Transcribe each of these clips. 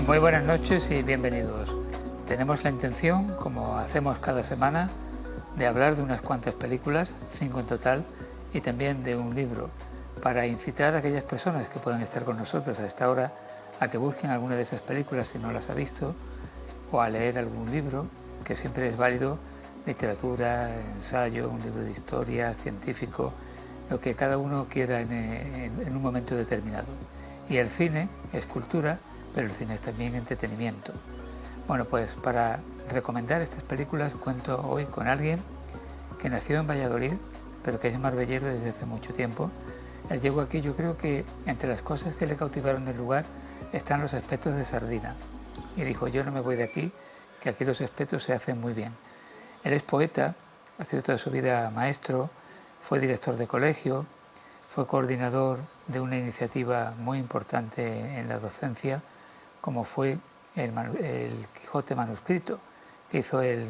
Muy buenas noches y bienvenidos. Tenemos la intención, como hacemos cada semana, de hablar de unas cuantas películas, 5 en total, y también de un libro, para incitar a aquellas personas que puedan estar con nosotros a esta hora a que busquen alguna de esas películas si no las ha visto, o a leer algún libro, que siempre es válido, literatura, ensayo, un libro de historia, científico, lo que cada uno quiera en un momento determinado. Y el cine es cultura, pero el cine es también entretenimiento. Bueno, pues para recomendar estas películas cuento hoy con alguien que nació en Valladolid, pero que es marbellero desde hace mucho tiempo. Él llegó aquí, yo creo que entre las cosas que le cautivaron del lugar están los espetos de sardina. Y dijo, yo no me voy de aquí, que aquí los espetos se hacen muy bien. Él es poeta, ha sido toda su vida maestro, fue director de colegio, fue coordinador de una iniciativa muy importante en la docencia, como fue el Quijote manuscrito, que hizo el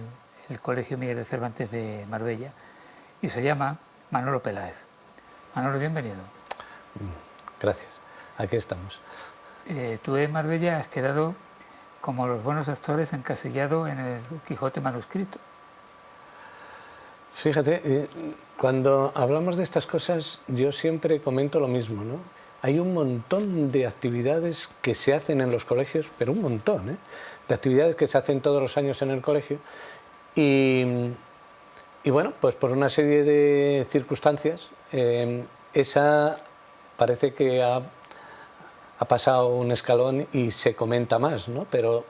Colegio Miguel de Cervantes de Marbella, y se llama Manolo Peláez. Manolo, bienvenido. Gracias, aquí estamos. Tú en Marbella has quedado, como los buenos actores, encasillado en el Quijote manuscrito. Fíjate, cuando hablamos de estas cosas yo siempre comento lo mismo, ¿no? Hay un montón de actividades que se hacen en los colegios, pero un montón, de actividades que se hacen todos los años en el colegio y bueno, pues por una serie de circunstancias esa parece que ha pasado un escalón y se comenta más, ¿no? Pero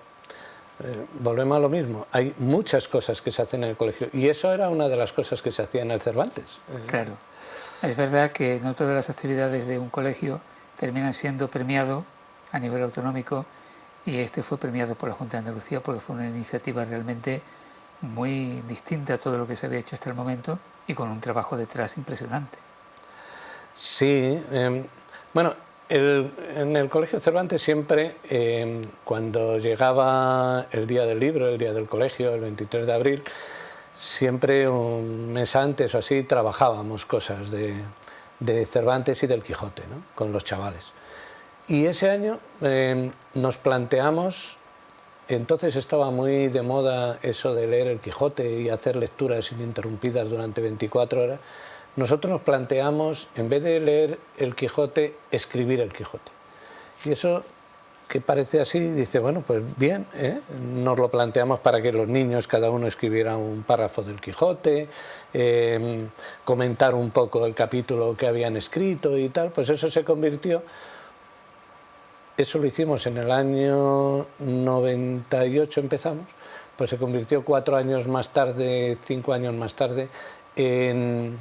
volvemos a lo mismo, hay muchas cosas que se hacen en el colegio y eso era una de las cosas que se hacía en el Cervantes. Claro, es verdad que no todas las actividades de un colegio terminan siendo premiado a nivel autonómico y este fue premiado por la Junta de Andalucía porque fue una iniciativa realmente muy distinta a todo lo que se había hecho hasta el momento y con un trabajo detrás impresionante. Sí, bueno, en el Colegio Cervantes siempre, cuando llegaba el día del libro, el día del colegio, el 23 de abril, siempre un mes antes o así trabajábamos cosas de Cervantes y del Quijote, ¿no? Con los chavales. Y ese año nos planteamos, entonces estaba muy de moda eso de leer el Quijote y hacer lecturas ininterrumpidas durante 24 horas, nosotros nos planteamos, en vez de leer el Quijote, escribir el Quijote. Y eso, que parece así, dice, bueno, pues bien, nos lo planteamos para que los niños cada uno escribiera un párrafo del Quijote, comentar un poco el capítulo que habían escrito y tal, pues eso se convirtió, eso lo hicimos en el año 98 empezamos, pues se convirtió 4 años más tarde, 5 años más tarde, en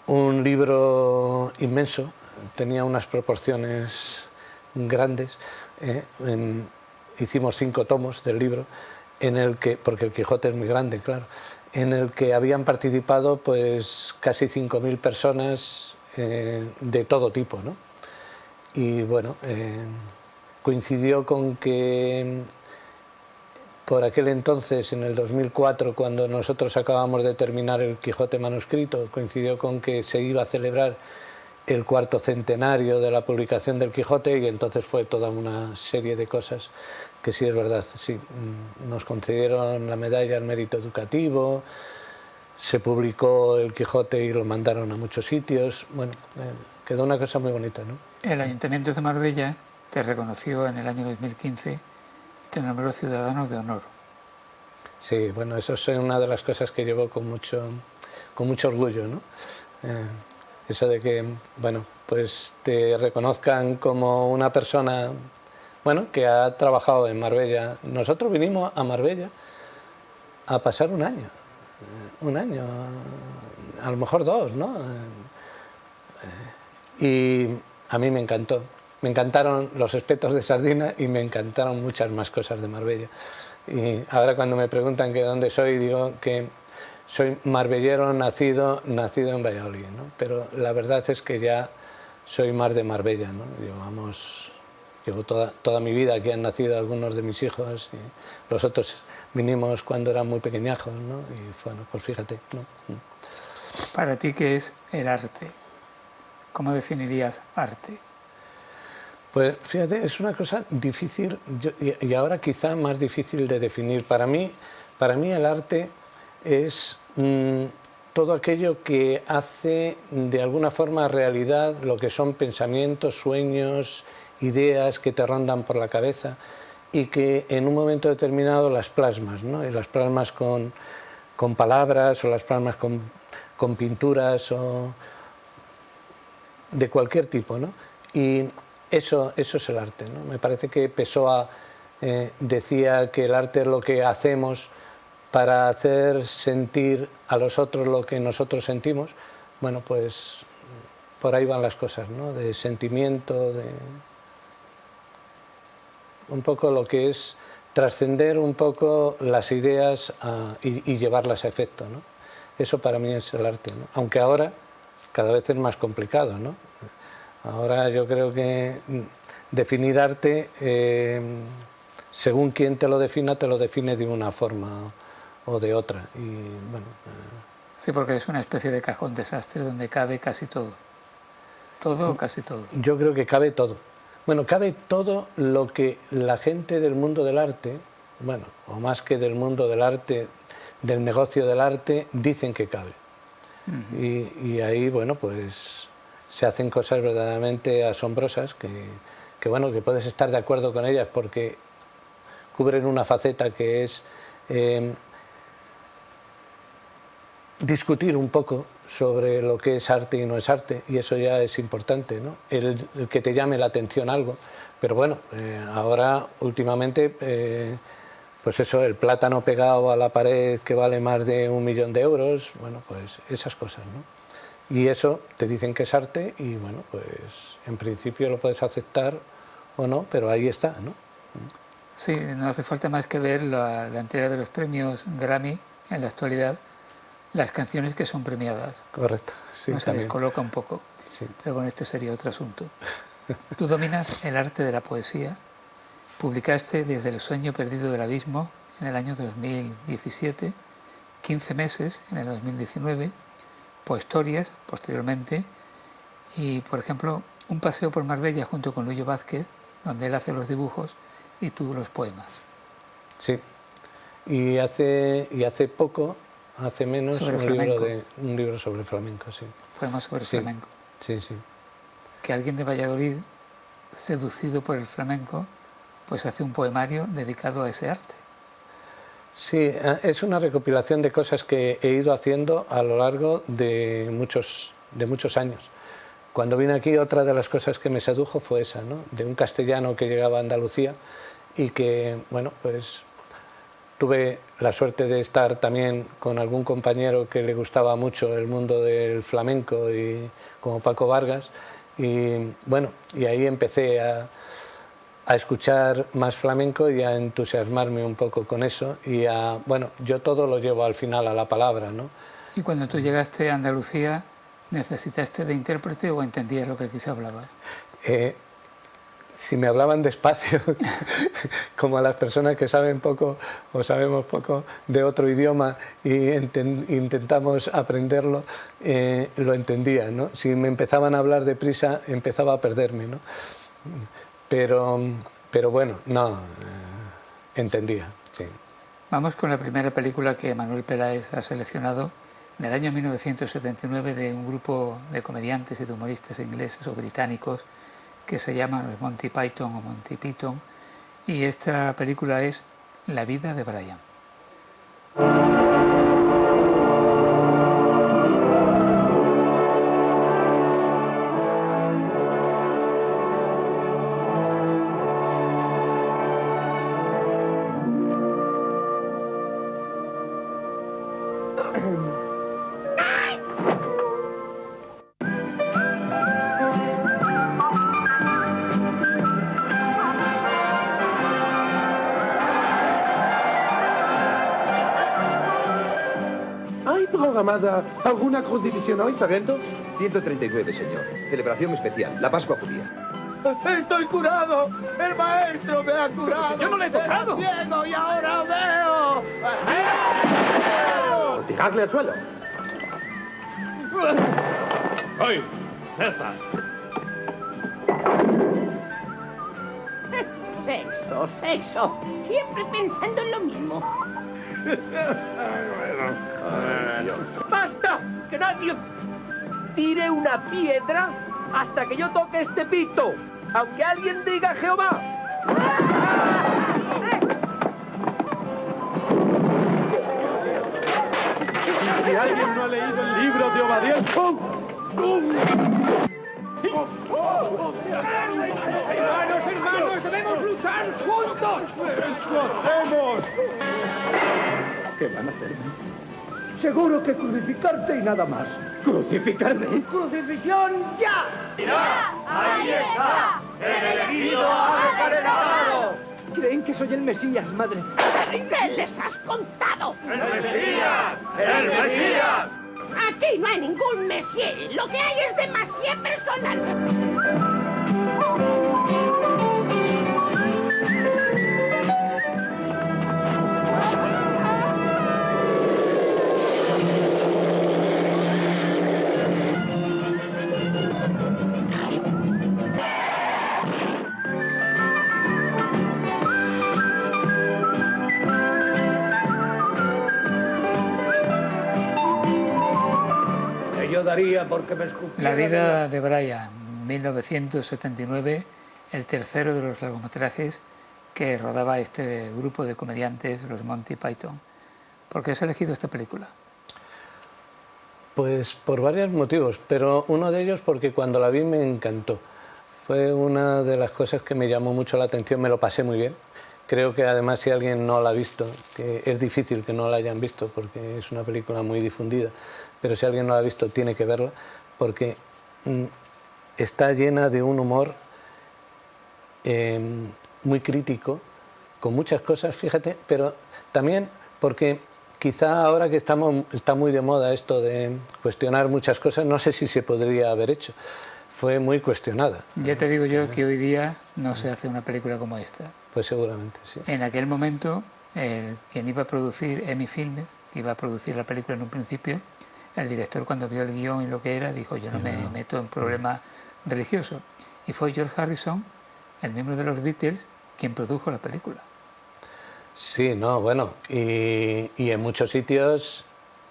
un libro inmenso, tenía unas proporciones grandes, hicimos 5 tomos del libro, en el que, porque el Quijote es muy grande, claro, en el que habían participado pues casi 5.000 personas de todo tipo, ¿no? Y bueno, coincidió con que por aquel entonces, en el 2004, cuando nosotros acabamos de terminar el Quijote manuscrito, coincidió con que se iba a celebrar el 4º centenario de la publicación del Quijote y entonces fue toda una serie de cosas que sí es verdad, sí, nos concedieron la medalla al mérito educativo, se publicó el Quijote y lo mandaron a muchos sitios, bueno, quedó una cosa muy bonita, ¿no? El Ayuntamiento de Marbella te reconoció en el año 2015 y te nombró Ciudadano de Honor. Sí, bueno, eso es una de las cosas que llevo con mucho orgullo, ¿no? Eso de que, bueno, pues te reconozcan como una persona, bueno, que ha trabajado en Marbella. Nosotros vinimos a Marbella a pasar un año, a lo mejor 2, ¿no? Y a mí me encantó. Me encantaron los espetos de sardina y me encantaron muchas más cosas de Marbella. Y ahora cuando me preguntan que dónde soy, digo que soy marbellero nacido en Valladolid, ¿no? Pero la verdad es que ya soy más de Marbella, ¿no? Llevo toda mi vida, aquí han nacido algunos de mis hijos y los otros vinimos cuando eran muy pequeñajos, ¿no? Y bueno, pues fíjate, ¿no? Para ti, ¿qué es el arte? ¿Cómo definirías arte? Pues fíjate, es una cosa difícil y ahora quizá más difícil de definir. Para mí el arte es todo aquello que hace de alguna forma realidad lo que son pensamientos, sueños, ideas que te rondan por la cabeza y que en un momento determinado las plasmas, ¿no? Y las plasmas con palabras o las plasmas con pinturas o de cualquier tipo, ¿no? Y eso es el arte, ¿no? Me parece que Pessoa decía que el arte es lo que hacemos para hacer sentir a los otros lo que nosotros sentimos. Bueno, pues por ahí van las cosas, ¿no? De sentimiento, de un poco lo que es trascender un poco las ideas y llevarlas a efecto, ¿no? Eso para mí es el arte, ¿no? Aunque ahora cada vez es más complicado, ¿no? Ahora yo creo que definir arte, según quien te lo define de una forma o de otra. Y, bueno, sí, porque es una especie de cajón desastre donde cabe casi todo. Todo o casi todo. Yo creo que cabe todo. Bueno, cabe todo lo que la gente del mundo del arte, bueno, o más que del mundo del arte, del negocio del arte, dicen que cabe. Y ahí, bueno, pues se hacen cosas verdaderamente asombrosas que bueno, que puedes estar de acuerdo con ellas porque cubren una faceta que es discutir un poco sobre lo que es arte y no es arte, y eso ya es importante, ¿no? El que te llame la atención algo. Pero bueno, ahora últimamente, pues eso, el plátano pegado a la pared que vale más de 1 millón de euros, bueno, pues esas cosas, ¿no? Y eso te dicen que es arte y bueno, pues en principio lo puedes aceptar o no, pero ahí está, ¿no? Sí, no hace falta más que ver la entrega de los premios Grammy en la actualidad, las canciones que son premiadas. Correcto, sí. No se descoloca un poco, sí. Pero bueno, este sería otro asunto. Tú dominas el arte de la poesía. Publicaste Desde el sueño perdido del abismo en el año 2017, 15 meses en el 2019, Poestorias posteriormente y, por ejemplo, Un paseo por Marbella junto con Luyo Vázquez, donde él hace los dibujos y tú los poemas. Sí, y hace poco, hace menos, un libro sobre flamenco, sí. Poemas sobre flamenco. Sí, sí. Que alguien de Valladolid, seducido por el flamenco, pues hace un poemario dedicado a ese arte. Sí, es una recopilación de cosas que he ido haciendo a lo largo de muchos años. Cuando vine aquí, otra de las cosas que me sedujo fue esa, ¿no? De un castellano que llegaba a Andalucía y que, bueno, pues tuve la suerte de estar también con algún compañero que le gustaba mucho el mundo del flamenco, y como Paco Vargas, y bueno, y ahí empecé a escuchar más flamenco y a entusiasmarme un poco con eso y bueno, yo todo lo llevo al final a la palabra, ¿no? Y cuando tú llegaste a Andalucía, ¿necesitaste de intérprete o entendías lo que aquí se hablaba? Si me hablaban despacio, como a las personas que saben poco o sabemos poco de otro idioma y intentamos aprenderlo, lo entendía, ¿no? Si me empezaban a hablar deprisa, empezaba a perderme, ¿no? Pero bueno, no, entendía, sí. Vamos con la primera película que Manuel Peláez ha seleccionado, del año 1979, de un grupo de comediantes y de humoristas ingleses o británicos que se llaman los Monty Python o Monty Python, y esta película es La vida de Brian. ¿Alguna condivisión hoy, sargento? 139, señor. Celebración especial, la Pascua judía. ¡Estoy curado! ¡El maestro me ha curado! ¡Yo no le he tocado! ¡Era ciego y ahora veo! ¡Tiradle al suelo! ¡Ay! ¡César! Eso, eso. Siempre pensando en lo mismo. ¡Basta! ¡Que nadie tire una piedra hasta que yo toque este pito! ¡Aunque alguien diga Jehová! Si alguien no ha leído el libro de Obadiel, ¡pum! ¡Pum! ¡Hermanos, hermanos! ¡Debemos luchar juntos! ¡Eso hacemos! ¿Qué van a hacer? Seguro que crucificarte y nada más. ¿Crucificarme? ¡Crucifixión ya! ¡Ya! ¡Ahí está! ¡El elegido ha recargado! ¿Creen que soy el Mesías, madre? ¿Qué les has contado? ¡El Mesías! ¡El Mesías! Aquí no hay ningún Messier. Lo que hay es demasiado personal. Yo daría porque me escupiera. La vida de Brian, 1979, el tercero de los largometrajes que rodaba este grupo de comediantes, los Monty Python. ¿Por qué has elegido esta película? Pues por varios motivos, pero uno de ellos porque cuando la vi me encantó. Fue una de las cosas que me llamó mucho la atención, me lo pasé muy bien. Creo que además si alguien no la ha visto, que es difícil que no la hayan visto porque es una película muy difundida, pero si alguien no la ha visto tiene que verla porque está llena de un humor muy crítico, con muchas cosas, fíjate, pero también porque quizá ahora que está muy de moda esto de cuestionar muchas cosas, no sé si se podría haber hecho. Fue muy cuestionada. Ya te digo yo que hoy día no se hace una película como esta. Pues seguramente, sí. En aquel momento, quien iba a producir EMI Filmes, que iba a producir la película en un principio, el director cuando vio el guión y lo que era, dijo yo no me meto en problemas religiosos. Y fue George Harrison, el miembro de los Beatles, quien produjo la película. Sí, no, bueno, y en muchos sitios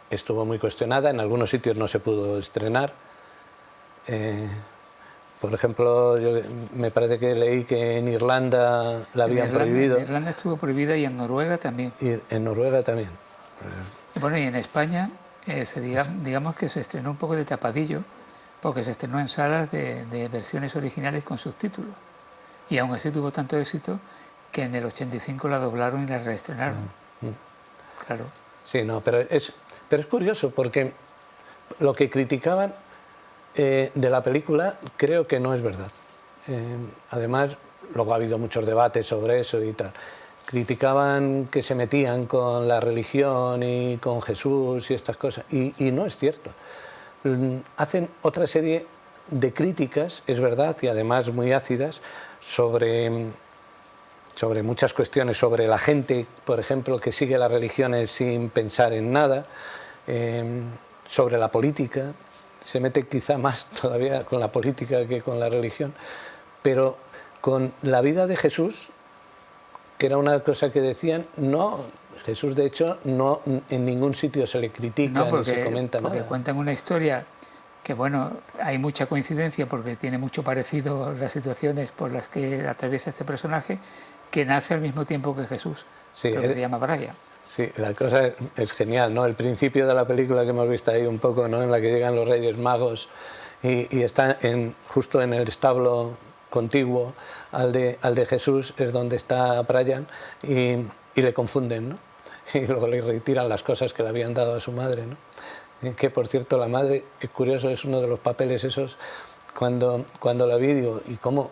estuvo muy cuestionada, en algunos sitios no se pudo estrenar. Por ejemplo, yo me parece que leí que en Irlanda la habían prohibido. En Irlanda estuvo prohibida y en Noruega también. Y en Noruega también. Bueno, y en España digamos que se estrenó un poco de tapadillo, porque se estrenó en salas de versiones originales con subtítulos. Y aún así tuvo tanto éxito que en el 85 la doblaron y la reestrenaron. Claro. Sí, no, pero es curioso porque lo que criticaban de la película creo que no es verdad. Además, luego ha habido muchos debates sobre eso y tal. Criticaban que se metían con la religión y con Jesús y estas cosas, y no es cierto. Hacen otra serie de críticas, es verdad, y además muy ácidas, sobre muchas cuestiones, sobre la gente, por ejemplo, que sigue las religiones sin pensar en nada, sobre la política. Se mete quizá más todavía con la política que con la religión, pero con la vida de Jesús, que era una cosa que decían, no, Jesús de hecho no en ningún sitio se le critica ni se comenta nada. Porque cuentan una historia que, bueno, hay mucha coincidencia porque tiene mucho parecido las situaciones por las que atraviesa este personaje, que nace al mismo tiempo que Jesús, sí, que se llama Brian. Sí, la cosa es genial, ¿no? El principio de la película que hemos visto ahí un poco, ¿no? En la que llegan los Reyes Magos y están justo en el establo contiguo al de Jesús, es donde está Brian, y le confunden, ¿no? Y luego le retiran las cosas que le habían dado a su madre, ¿no? Que por cierto la madre, es curioso, es uno de los papeles esos, cuando la vi digo, ¿y cómo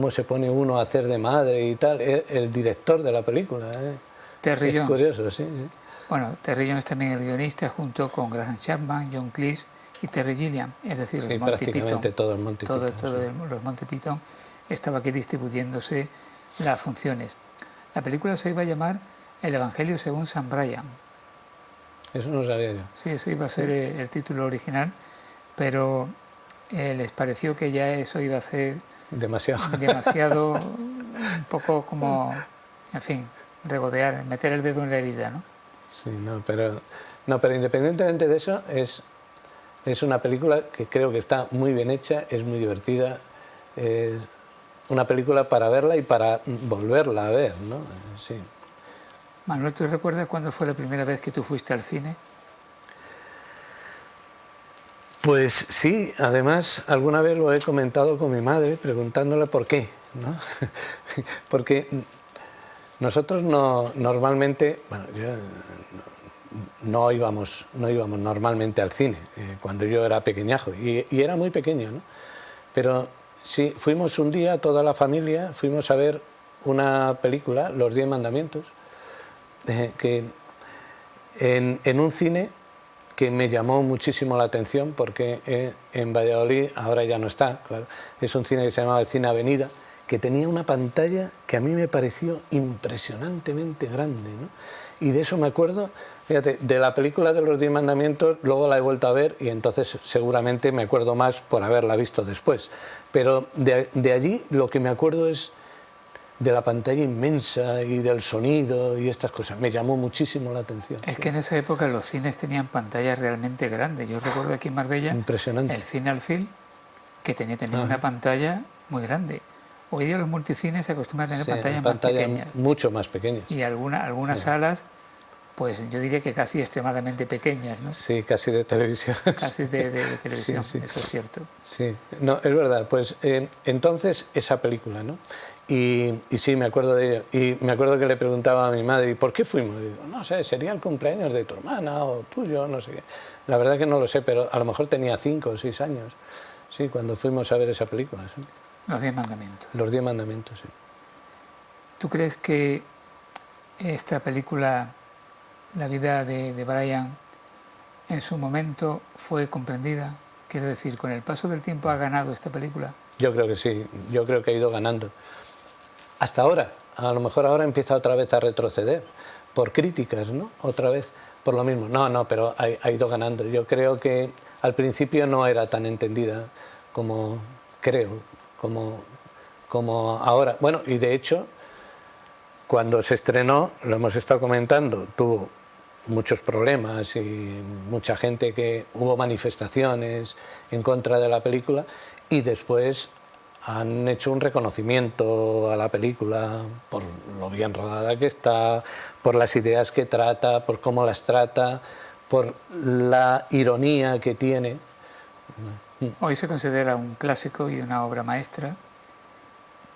se pone uno a hacer de madre y tal? El director de la película, Terry Jones. Curioso, sí. Bueno, Terry Jones también el guionista, junto con Graham Chapman, John Cleese y Terry Gilliam, es decir, Sí, los Monty Python. todo el Monty Python. Los Monty Python estaba aquí distribuyéndose las funciones. La película se iba a llamar El Evangelio según San Brian. Eso no sabía yo. Sí, ese iba a ser el título original, pero les pareció que ya eso iba a ser demasiado un poco como, en fin, regodear, meter el dedo en la herida, ¿no? Sí, pero independientemente de eso, es una película que creo que está muy bien hecha, es muy divertida, es una película para verla y para volverla a ver, ¿no? Sí. Manuel, ¿tú recuerdas cuándo fue la primera vez que tú fuiste al cine? Pues sí, además alguna vez lo he comentado con mi madre preguntándole por qué, ¿no? Porque nosotros normalmente, bueno, no íbamos normalmente al cine cuando yo era pequeñajo y era muy pequeño, ¿no? Pero sí, fuimos un día, toda la familia, fuimos a ver una película, Los 10 Mandamientos, que en un cine que me llamó muchísimo la atención porque en Valladolid, ahora ya no está, claro, es un cine que se llamaba el Cine Avenida, que tenía una pantalla que a mí me pareció impresionantemente grande, ¿no? Y de eso me acuerdo, fíjate, de la película de los 10 Mandamientos, luego la he vuelto a ver y entonces seguramente me acuerdo más por haberla visto después. Pero de allí lo que me acuerdo es de la pantalla inmensa y del sonido y estas cosas. Me llamó muchísimo la atención. Es que en esa época los cines tenían pantallas realmente grandes. Yo recuerdo aquí en Marbella el Cine Alfil, que tenía una pantalla muy grande. Hoy día los multicines se acostumbran a tener pantallas más pequeñas. Mucho más pequeñas. Y algunas salas, pues yo diría que casi extremadamente pequeñas, ¿no? Sí, casi de televisión. Casi de televisión, sí. Eso es cierto. Sí, no, es verdad. Pues entonces esa película, ¿no? Y sí, me acuerdo de ello. Y me acuerdo que le preguntaba a mi madre, ¿y por qué fuimos? Y digo, no sé, sería el cumpleaños de tu hermana o tuyo, no sé qué. La verdad que no lo sé, pero a lo mejor tenía 5 o 6 años, sí, cuando fuimos a ver esa película. ¿Sí? Los 10 Mandamientos. Los 10 Mandamientos, sí. ¿Tú crees que esta película, la vida de Brian, en su momento fue comprendida? Quiero decir, ¿con el paso del tiempo ha ganado esta película? Yo creo que sí, yo creo que ha ido ganando. Hasta ahora, a lo mejor ahora empieza otra vez a retroceder, por críticas, ¿no? Otra vez, por lo mismo. No, pero ha ido ganando. Yo creo que al principio no era tan entendida como como ahora. Bueno, y de hecho, cuando se estrenó, lo hemos estado comentando, tuvo muchos problemas y mucha gente que hubo manifestaciones en contra de la película y después han hecho un reconocimiento a la película por lo bien rodada que está, por las ideas que trata, por cómo las trata, por la ironía que tiene. Hoy se considera un clásico y una obra maestra,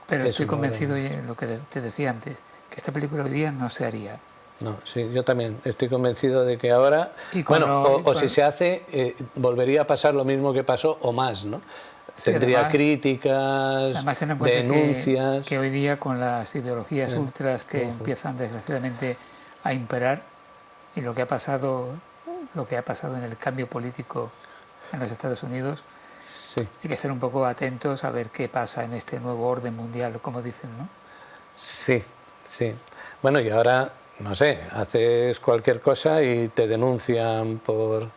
pero estoy convencido, lo que te decía antes, que esta película hoy día no se haría. No, sí, yo también estoy convencido de que ahora, si se hace, volvería a pasar lo mismo que pasó o más, ¿no? Sí, tendría además, críticas, además ten en cuenta denuncias. Que hoy día con las ideologías ultras que empiezan desgraciadamente a imperar y lo que ha pasado en el cambio político en los Estados Unidos, sí. Hay que estar un poco atentos a ver qué pasa en este nuevo orden mundial, como dicen, ¿no? Sí, sí. Bueno, y ahora, no sé, haces cualquier cosa y te denuncian por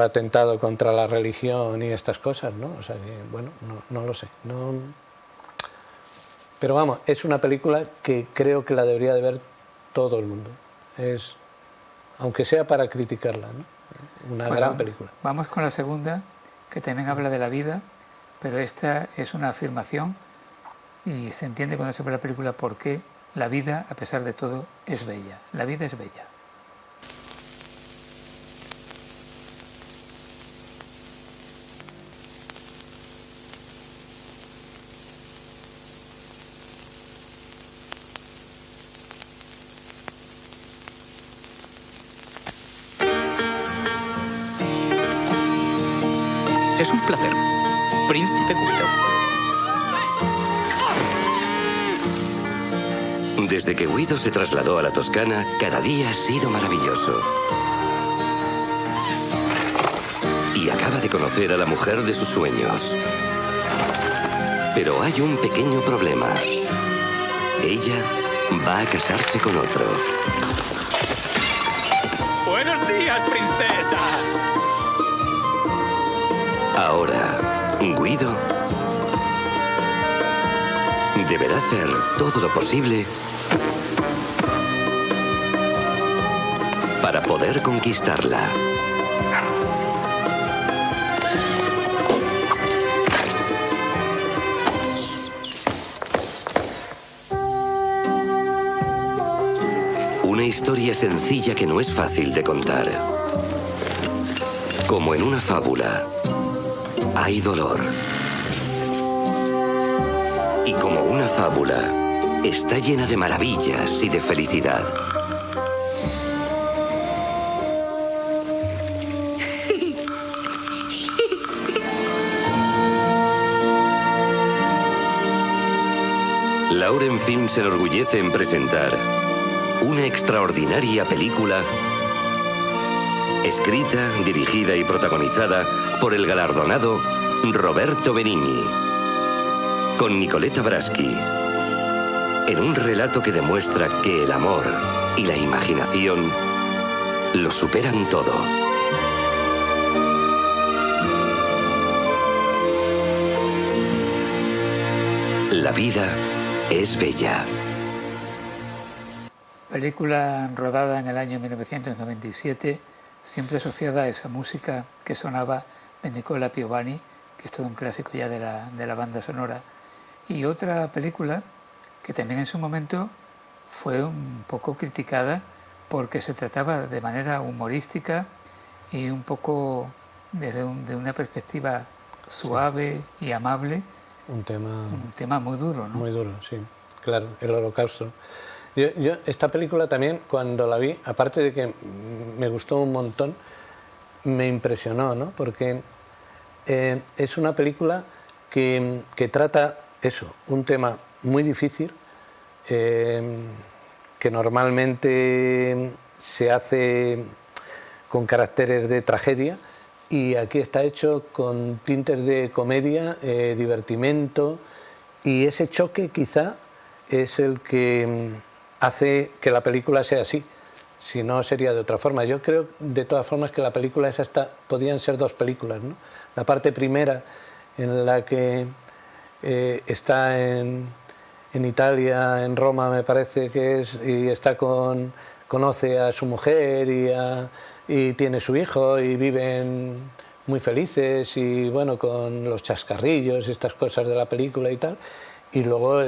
atentado contra la religión y estas cosas, ¿no? O sea, bueno, no lo sé. No... Pero vamos, es una película que creo que la debería de ver todo el mundo. Es, aunque sea para criticarla, ¿no? Una gran película. Vamos con la segunda, que también habla de la vida, pero esta es una afirmación y se entiende cuando se ve la película por qué la vida, a pesar de todo, es bella. La vida es bella. Es un placer, Príncipe Guido. Desde que Guido se trasladó a la Toscana, cada día ha sido maravilloso. Y acaba de conocer a la mujer de sus sueños. Pero hay un pequeño problema. Ella va a casarse con otro. ¡Buenos días, princesa! Ahora, Guido deberá hacer todo lo posible para poder conquistarla. Una historia sencilla que no es fácil de contar. Como en una fábula, hay dolor. Y como una fábula, está llena de maravillas y de felicidad. Lauren Film se enorgullece en presentar una extraordinaria película escrita, dirigida y protagonizada por el galardonado Roberto Benigni, con Nicoletta Braschi, en un relato que demuestra que el amor y la imaginación lo superan todo. La vida es bella. Película rodada en el año 1997, siempre asociada a esa música que sonaba de Nicola Piovani, que es todo un clásico ya de la banda sonora. Y otra película que también en su momento fue un poco criticada porque se trataba de manera humorística y un poco desde de una perspectiva suave y amable. Un tema muy duro, ¿no? Muy duro, sí. Claro, el Holocausto. Yo esta película también, cuando la vi, aparte de que me gustó un montón, me impresionó, ¿no? Porque es una película que trata eso, un tema muy difícil, que normalmente se hace con caracteres de tragedia, y aquí está hecho con tintes de comedia, divertimento, y ese choque quizá es el que hace que la película sea así, si no sería de otra forma. Yo creo de todas formas que la película es podían ser dos películas, ¿no? La parte primera en la que está en Italia, en Roma me parece que es, y conoce a su mujer y tiene su hijo y viven muy felices y bueno, con los chascarrillos, estas cosas de la película y tal, y luego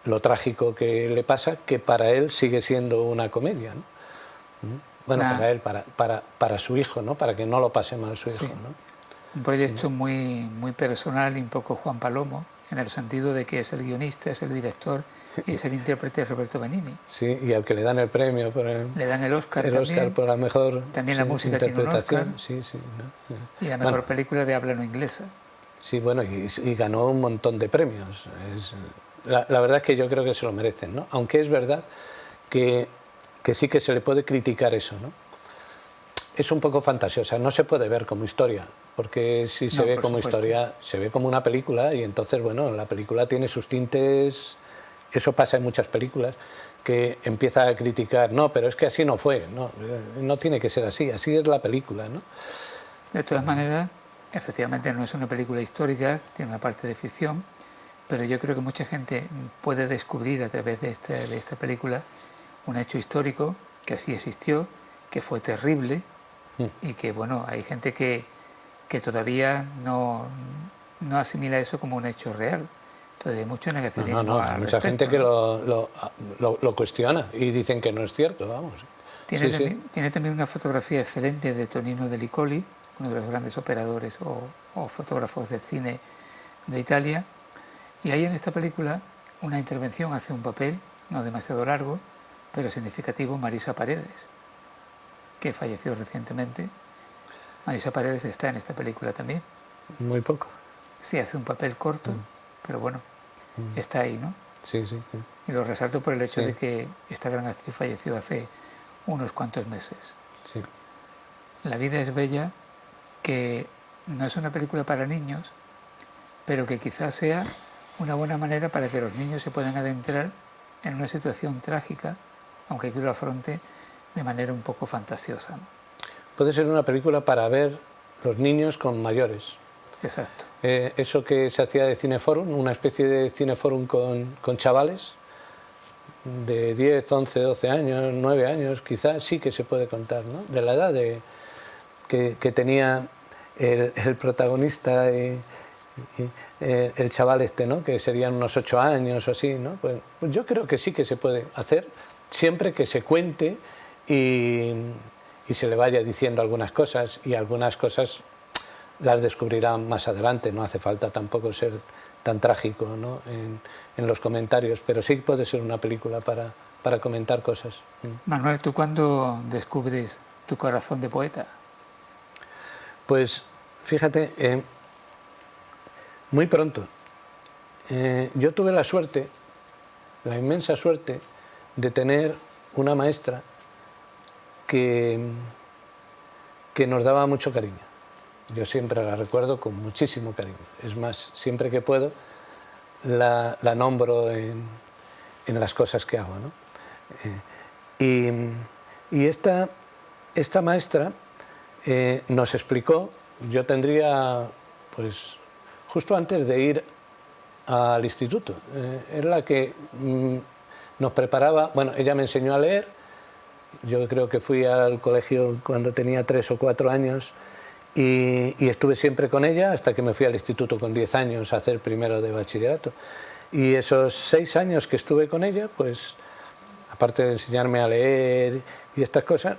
lo trágico que le pasa, que para él sigue siendo una comedia, ¿no? Bueno, para él, para su hijo, ¿no? Para que no lo pase mal su hijo, ¿no? Un proyecto muy personal y un poco Juan Palomo, en el sentido de que es el guionista, es el director y es el intérprete de Roberto Benigni. Sí, y al que le dan el premio le dan el Oscar por la mejor también la música tiene un Oscar. Sí, sí, ¿no? Y la mejor película de habla no inglesa. Sí, bueno, y ganó un montón de premios. La verdad es que yo creo que se lo merecen, ¿no? Aunque es verdad que sí que se le puede criticar eso, ¿no? Es un poco fantasiosa, no se puede ver como historia, porque si se ve como historia, se ve como una película, y entonces, bueno, la película tiene sus tintes. Eso pasa en muchas películas, que empieza a criticar, no, pero es que así no fue, no tiene que ser así, así es la película, ¿no? De todas maneras, efectivamente no es una película histórica, tiene una parte de ficción, pero yo creo que mucha gente puede descubrir a través de esta película un hecho histórico que así existió, que fue terrible, y que, bueno, hay gente que todavía no asimila eso como un hecho real. Todavía hay mucho negacionismo. Hay mucha gente que lo cuestiona y dicen que no es cierto, vamos. Tiene también una fotografía excelente de Tonino De Licoli, uno de los grandes operadores o fotógrafos de cine de Italia. Y hay en esta película una intervención, hace un papel, no demasiado largo, pero significativo, Marisa Paredes, que falleció recientemente. Marisa Paredes está en esta película también. Muy poco. Sí, hace un papel corto, pero bueno, está ahí, ¿no? Sí, sí. Y lo resalto por el hecho de que esta gran actriz falleció hace unos cuantos meses. Sí. La vida es bella, que no es una película para niños, pero que quizás sea una buena manera para que los niños se puedan adentrar en una situación trágica, aunque aquí lo afronte de manera un poco fantasiosa, ¿no? Puede ser una película para ver los niños con mayores. Exacto. Eso que se hacía de cineforum, una especie de cineforum con chavales de 10, 11, 12 años, 9 años, quizás sí que se puede contar, ¿no? De la edad que tenía el protagonista, el chaval este, ¿no? Que serían unos 8 años o así, ¿no? Pues yo creo que sí que se puede hacer, siempre que se cuente y se le vaya diciendo algunas cosas, y algunas cosas las descubrirá más adelante, no hace falta tampoco ser tan trágico, ¿no? en los comentarios, pero sí puede ser una película para comentar cosas. Manuel, ¿tú cuándo descubres tu corazón de poeta? Pues fíjate, muy pronto. Yo tuve la suerte, la inmensa suerte, de tener una maestra que nos daba mucho cariño. Yo siempre la recuerdo con muchísimo cariño. Es más, siempre que puedo la nombro en las cosas que hago, ¿no? Y esta maestra nos explicó, yo tendría, pues, justo antes de ir al instituto, era la que nos preparaba, bueno, ella me enseñó a leer. Yo creo que fui al colegio cuando tenía 3 o 4 años y estuve siempre con ella hasta que me fui al instituto con 10 años a hacer primero de bachillerato. Y esos 6 años que estuve con ella, pues, aparte de enseñarme a leer y estas cosas,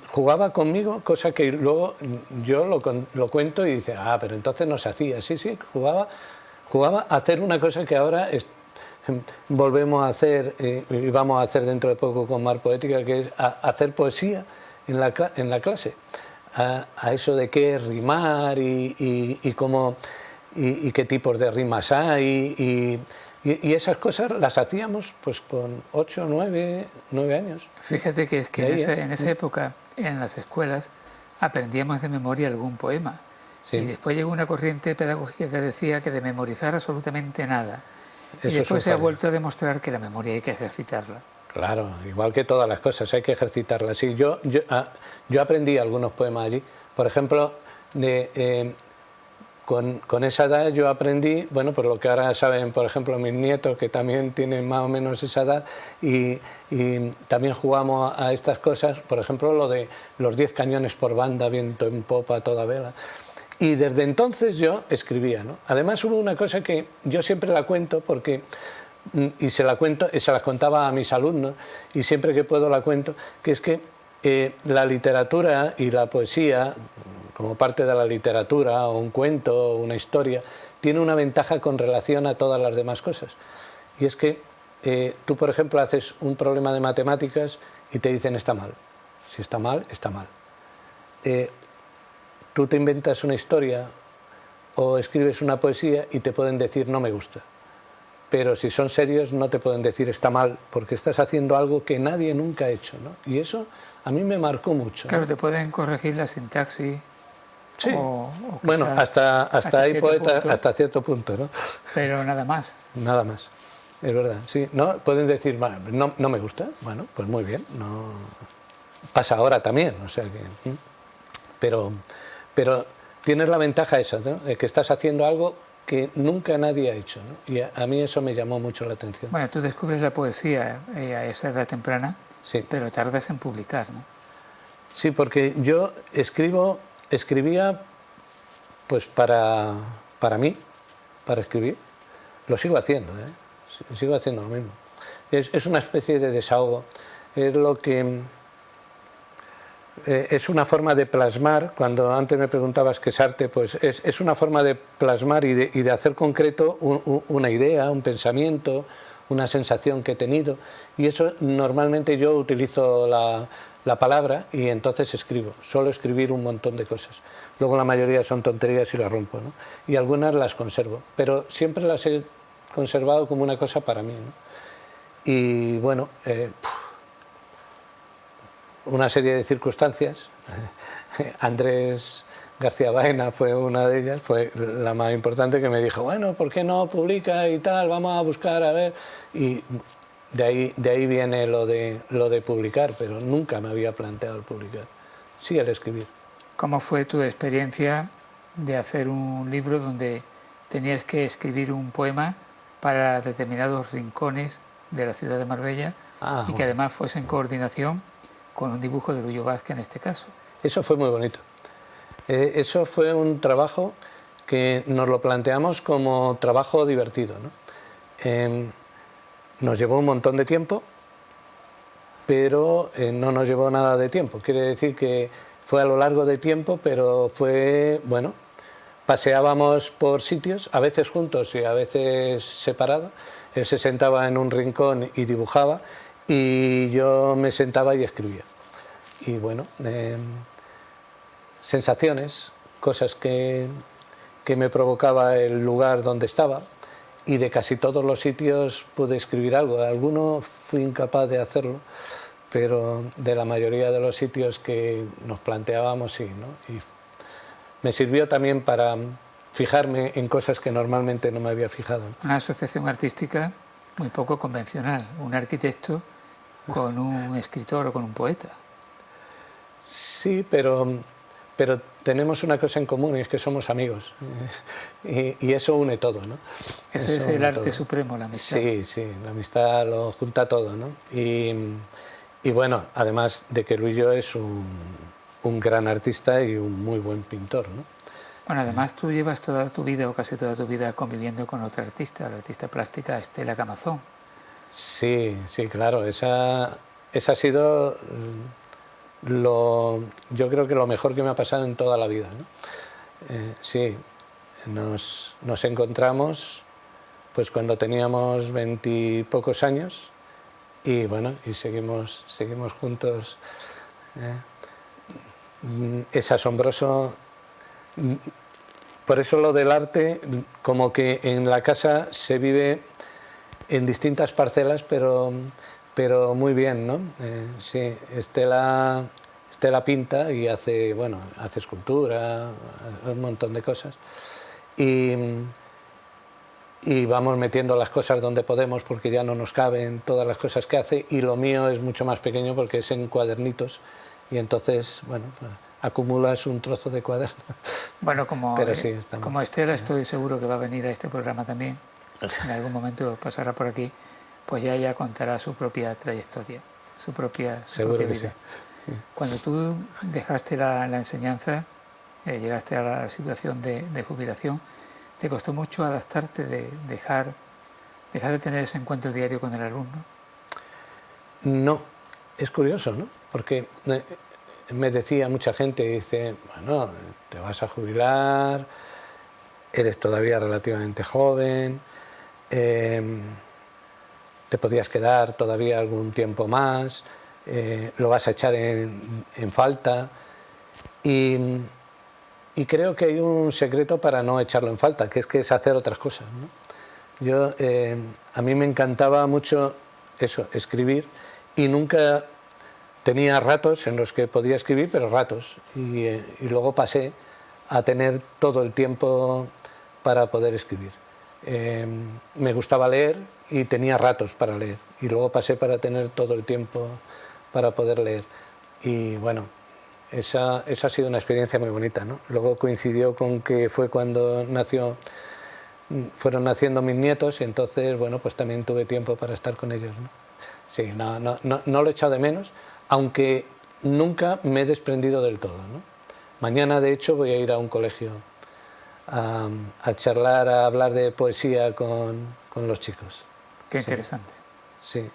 jugaba conmigo, cosa que luego yo lo cuento y dice, ah, pero entonces no se hacía. Sí, sí, jugaba a hacer una cosa que ahora volvemos a hacer y vamos a hacer dentro de poco con Mar Poética, que es hacer poesía en la clase. A eso de qué es rimar y cómo y qué tipos de rimas hay y esas cosas las hacíamos pues con 8, 9 años. Fíjate que es que en esa época en las escuelas aprendíamos de memoria algún poema. Sí. Y después llegó una corriente pedagógica que decía que de memorizar absolutamente nada. Y después se ha vuelto a demostrar que la memoria hay que ejercitarla. Claro, igual que todas las cosas, hay que ejercitarlas. Sí, yo aprendí algunos poemas allí. Por ejemplo, con esa edad yo aprendí, bueno, pues lo que ahora saben, por ejemplo, mis nietos, que también tienen más o menos esa edad, y también jugamos a estas cosas, por ejemplo, lo de los 10 cañones por banda, viento en popa, a toda vela. Y desde entonces yo escribía, ¿no? Además hubo una cosa que yo siempre la cuento porque... y se las contaba a mis alumnos y siempre que puedo la cuento, que es que la literatura y la poesía, como parte de la literatura, o un cuento, o una historia, tiene una ventaja con relación a todas las demás cosas. Y es que tú, por ejemplo, haces un problema de matemáticas y te dicen está mal. Si está mal, está mal. Tú te inventas una historia o escribes una poesía y te pueden decir no me gusta. Pero si son serios no te pueden decir está mal, porque estás haciendo algo que nadie nunca ha hecho, ¿no? Y eso a mí me marcó mucho. Claro, ¿no? Te pueden corregir la sintaxis. Sí, bueno, hasta hay poetas hasta cierto punto, ¿no? Pero nada más. Nada más, es verdad. Sí, no, pueden decir, no me gusta, bueno, pues muy bien, no pasa ahora también, o sea que... Pero tienes la ventaja esa, ¿no? De que estás haciendo algo que nunca nadie ha hecho, ¿no? Y a mí eso me llamó mucho la atención. Bueno, tú descubres la poesía a esa edad temprana, sí, pero tardas en publicar, ¿no? Sí, porque yo escribía pues para mí, para escribir. Lo sigo haciendo, ¿eh? Sigo haciendo lo mismo. Es una especie de desahogo. Es lo que... es una forma de plasmar, cuando antes me preguntabas qué es arte, pues es una forma de plasmar y de hacer concreto una idea, un pensamiento, una sensación que he tenido, y eso normalmente yo utilizo la palabra y entonces escribo, suelo escribir un montón de cosas. Luego la mayoría son tonterías y las rompo, ¿no? Y algunas las conservo, pero siempre las he conservado como una cosa para mí, ¿no? Y bueno... una serie de circunstancias. Andrés García Baena fue una de ellas, fue la más importante, que me dijo, bueno, ¿por qué no publica y tal? Vamos a buscar, a ver. Y de ahí viene lo de publicar, pero nunca me había planteado el publicar. Sí, el escribir. ¿Cómo fue tu experiencia de hacer un libro donde tenías que escribir un poema para determinados rincones de la ciudad de Marbella y que además fuese en coordinación con un dibujo de Luyo Vázquez en este caso. Eso fue muy bonito. Eso fue un trabajo que nos lo planteamos como trabajo divertido, ¿no? Nos llevó un montón de tiempo, pero no nos llevó nada de tiempo. Quiere decir que fue a lo largo de tiempo, pero fue, bueno, paseábamos por sitios, a veces juntos y a veces separados. Él se sentaba en un rincón y dibujaba, y yo me sentaba y escribía. Y bueno, sensaciones, cosas que me provocaba el lugar donde estaba, y de casi todos los sitios pude escribir algo. De alguno fui incapaz de hacerlo, pero de la mayoría de los sitios que nos planteábamos sí, ¿no? Y me sirvió también para fijarme en cosas que normalmente no me había fijado. Una asociación artística muy poco convencional, un arquitecto con un escritor o con un poeta. Sí, pero tenemos una cosa en común, y es que somos amigos, y eso une todo, ¿no? Ese es el arte supremo, la amistad. Sí, sí, la amistad lo junta todo, ¿no? Y bueno, además de que Luillo es un gran artista y un muy buen pintor, ¿no? Bueno, además tú llevas toda tu vida o casi toda tu vida conviviendo con otra artista, la artista plástica Estela Camazón. Sí, sí, claro, esa ha sido yo creo que lo mejor que me ha pasado en toda la vida, ¿no? Sí, nos encontramos pues cuando teníamos 20 y pocos años, y bueno, y seguimos juntos. Es asombroso. Por eso lo del arte, como que en la casa se vive en distintas parcelas, pero muy bien, ¿no? Sí, Estela pinta y hace escultura, un montón de cosas. Y vamos metiendo las cosas donde podemos, porque ya no nos caben todas las cosas que hace, y lo mío es mucho más pequeño porque es en cuadernitos, y entonces, bueno, pues acumulas un trozo de cuaderno. Bueno, pero sí, como Estela estoy seguro que va a venir a este programa también, en algún momento pasará por aquí, pues ya contará su propia trayectoria, su propia vida. Sí. Cuando tú dejaste la enseñanza, llegaste a la situación de jubilación, ¿te costó mucho adaptarte, de dejar de tener ese encuentro diario con el alumno? No, es curioso, ¿no? Porque me decía mucha gente, dice, bueno, te vas a jubilar, eres todavía relativamente joven, te podías quedar todavía algún tiempo más, lo vas a echar en falta, y creo que hay un secreto para no echarlo en falta, que es hacer otras cosas, ¿no? A mí me encantaba mucho eso, escribir, y nunca tenía ratos en los que podía escribir, pero ratos, y luego pasé a tener todo el tiempo para poder escribir. Me gustaba leer y tenía ratos para leer, y luego pasé para tener todo el tiempo para poder leer. Y bueno, esa ha sido una experiencia muy bonita, ¿no? Luego coincidió con que fue cuando fueron naciendo mis nietos, y entonces, bueno, pues también tuve tiempo para estar con ellos, ¿no? Sí, no lo he echado de menos, aunque nunca me he desprendido del todo, ¿no? Mañana, de hecho, voy a ir a un colegio a charlar, a hablar de poesía con los chicos. Qué interesante. Sí.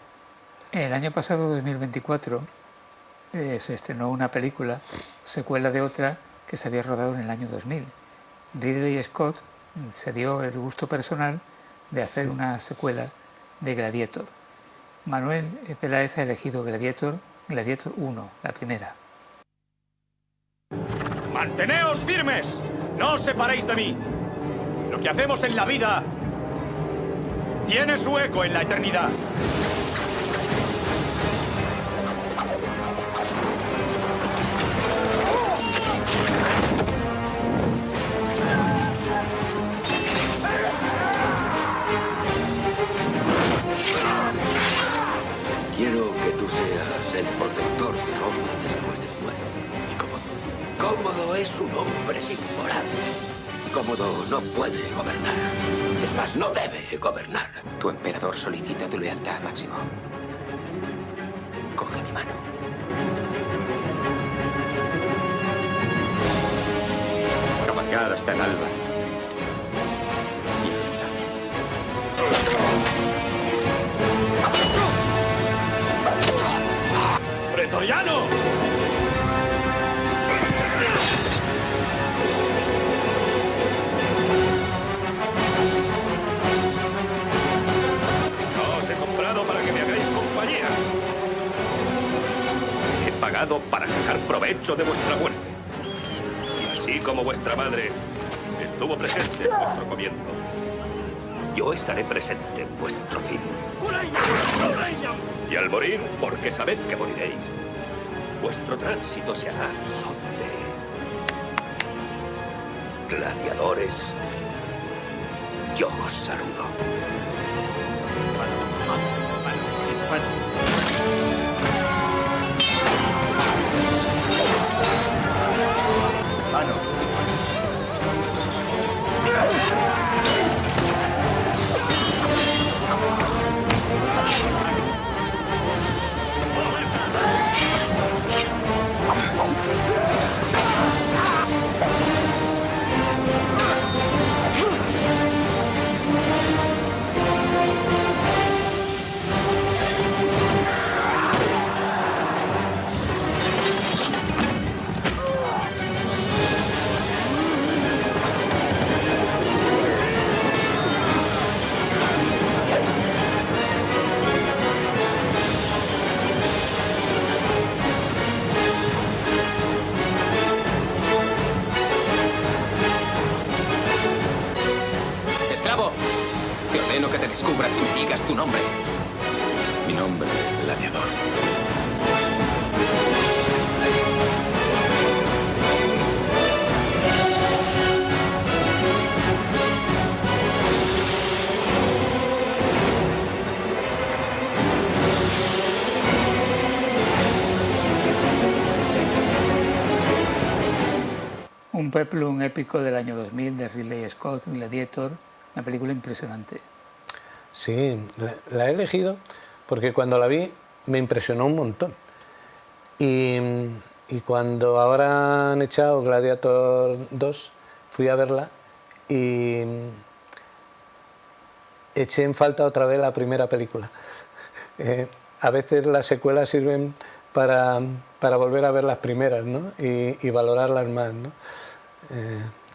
El año pasado, 2024, se estrenó una película, secuela de otra que se había rodado en el año 2000. Ridley Scott se dio el gusto personal de hacer una secuela de Gladiator. Manuel Peláez ha elegido Gladiator 1, la primera. ¡Manteneos firmes! ¡No os separéis de mí! Lo que hacemos en la vida tiene su eco en la eternidad. Quiero que tú seas el protector de Roma después de muerte. Y cómodo es un hombre sin moral. Cómodo no puede gobernar. Es más, no debe gobernar. Tu emperador solicita tu lealtad, Máximo. Coge mi mano. Cabalgar hasta el alba. ¡Pretoriano! No os he comprado para que me hagáis compañía. He pagado para sacar provecho de vuestra muerte. Y así como vuestra madre estuvo presente en vuestro comienzo, yo estaré presente en vuestro fin. Y al morir, porque sabed que moriréis, vuestro tránsito se hará al son de gladiadores. Yo os saludo. ¡Esclavo! Te ordeno que te descubras y me digas tu nombre. Mi nombre es Gladiador. Un peplum épico del año 2000 de Ridley Scott, Gladiator, una película impresionante. Sí, la he elegido porque cuando la vi me impresionó un montón. Y cuando ahora han echado Gladiator 2, fui a verla y eché en falta otra vez la primera película. A veces las secuelas sirven para volver a ver las primeras, ¿no? y valorarlas más, ¿no?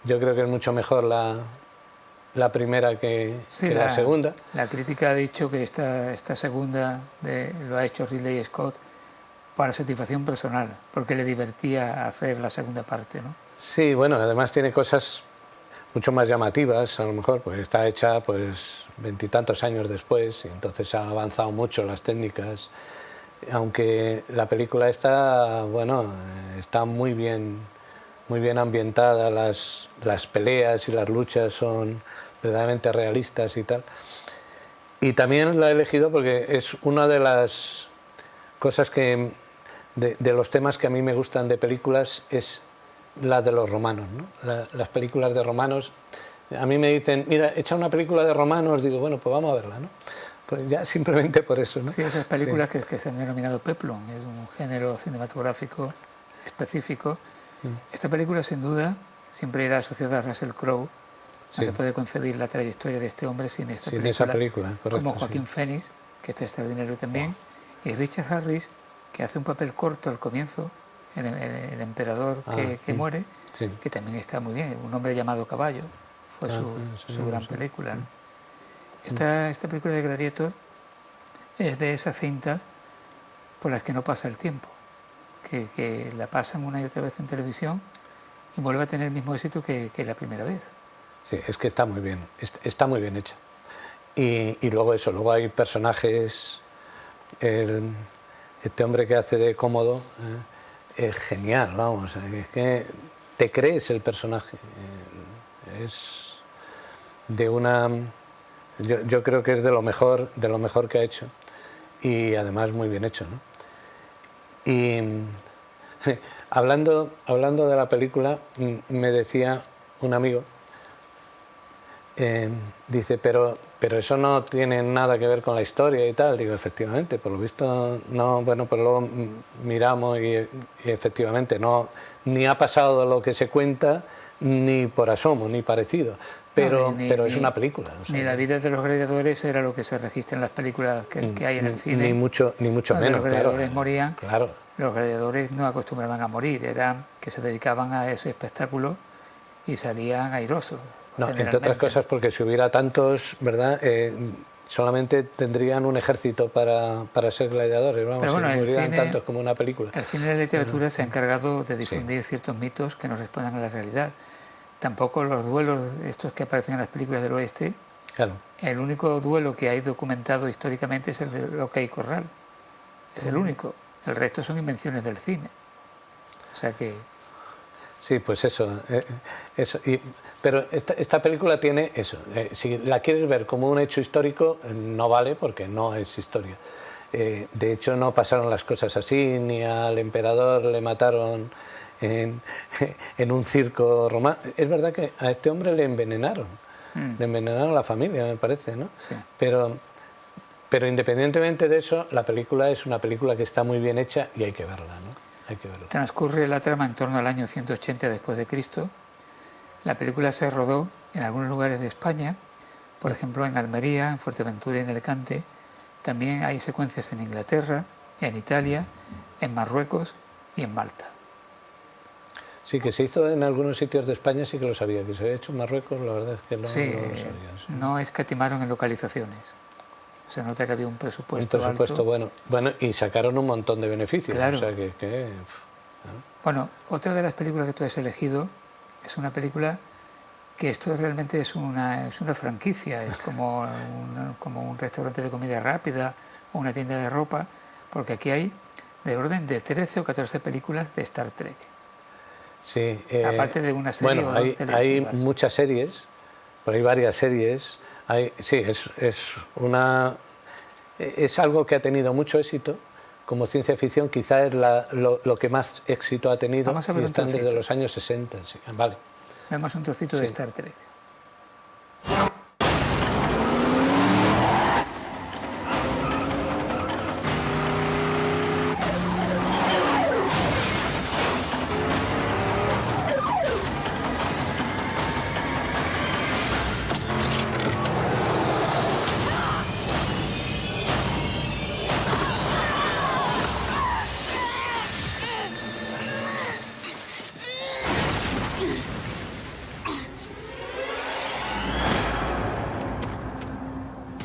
Yo creo que es mucho mejor la primera que la segunda. La crítica ha dicho que esta segunda lo ha hecho Ridley Scott para satisfacción personal, porque le divertía hacer la segunda parte, ¿no? Sí, bueno, además tiene cosas mucho más llamativas, a lo mejor, porque está hecha pues 20 y tantos años después, y entonces ha avanzado mucho las técnicas, aunque la película está, bueno, está muy bien ambientada, las peleas y las luchas son verdaderamente realistas y tal. Y también la he elegido porque es una de las cosas que, de los temas que a mí me gustan de películas, es la de los romanos, ¿no? Las películas de romanos. A mí me dicen, mira, echa una película de romanos, digo, bueno, pues vamos a verla, ¿no? Pues ya simplemente por eso, ¿no? Sí, esas películas sí. que se han denominado peplum, es un género cinematográfico específico. Esta película, sin duda, siempre irá asociada a Russell Crowe. No se puede concebir la trayectoria de este hombre sin esta película. Esa película, correcto, como Joaquín Phoenix, que está extraordinario también, y Richard Harris, que hace un papel corto al comienzo, el emperador que muere, que también está muy bien. Un hombre llamado Caballo fue su gran película, ¿no? Esta película de Gladiator es de esas cintas por las que no pasa el tiempo, que la pasan una y otra vez en televisión y vuelve a tener el mismo éxito que la primera vez. Sí, es que está muy bien hecha. Y luego eso, luego hay personajes, este hombre que hace de Cómodo es genial, vamos, es que te crees el personaje, es de una... Yo creo que es de lo mejor que ha hecho y además muy bien hecho, ¿no? Y hablando de la película, me decía un amigo, Dice, pero eso no tiene nada que ver con la historia y tal. Digo, efectivamente, por lo visto no. Bueno, pues luego miramos y efectivamente no, ni ha pasado lo que se cuenta, ni por asomo, ni parecido. Pero es una película. O sea, ni la vida de los gladiadores era lo que se registra en las películas que hay en el cine. Ni mucho menos, los gladiadores claro. morían. Claro. Los gladiadores no acostumbraban a morir, eran que se dedicaban a ese espectáculo y salían airosos. No, entre otras cosas porque si hubiera tantos, ¿verdad? Solamente tendrían un ejército para ser gladiadores, vamos, pero bueno, si murieran tantos como una película. El cine y la literatura se ha encargado de difundir ciertos mitos que no respondan a la realidad. Tampoco los duelos estos que aparecen en las películas del oeste, claro. El único duelo que hay documentado históricamente es el de Locke y Corral. Es el único. El resto son invenciones del cine. O sea que... Sí, pues eso. Pero esta película tiene eso. Si la quieres ver como un hecho histórico, no vale porque no es historia. De hecho, no pasaron las cosas así, ni al emperador le mataron en un circo romano. Es verdad que a este hombre le envenenaron. Le envenenaron a la familia, me parece, ¿no? Sí. Pero independientemente de eso, la película es una película que está muy bien hecha y hay que verla, ¿no? Hay que verla. Transcurre la trama en torno al año 180 después de Cristo. La película se rodó en algunos lugares de España, por ejemplo en Almería, en Fuerteventura y en Alicante. También hay secuencias en Inglaterra, en Italia, en Marruecos y en Malta. Sí, que se hizo en algunos sitios de España, sí que lo sabía. Que se había hecho en Marruecos, la verdad es que no lo sabía. Sí. No escatimaron en localizaciones. Se nota que había un presupuesto alto. Bueno, y sacaron un montón de beneficios. Claro. O sea que Bueno, otra de las películas que tú has elegido es una película que esto realmente es una franquicia, es como un restaurante de comida rápida o una tienda de ropa, porque aquí hay de orden de 13 o 14 películas de Star Trek. Sí. Aparte de una serie o dos televisivas. Hay muchas series, pero hay varias series. Sí, es algo que ha tenido mucho éxito. Como ciencia ficción quizá es lo que más éxito ha tenido. Vamos a ver y están un desde los años 60. Sí. Vale. Vemos un trocito de Star Trek.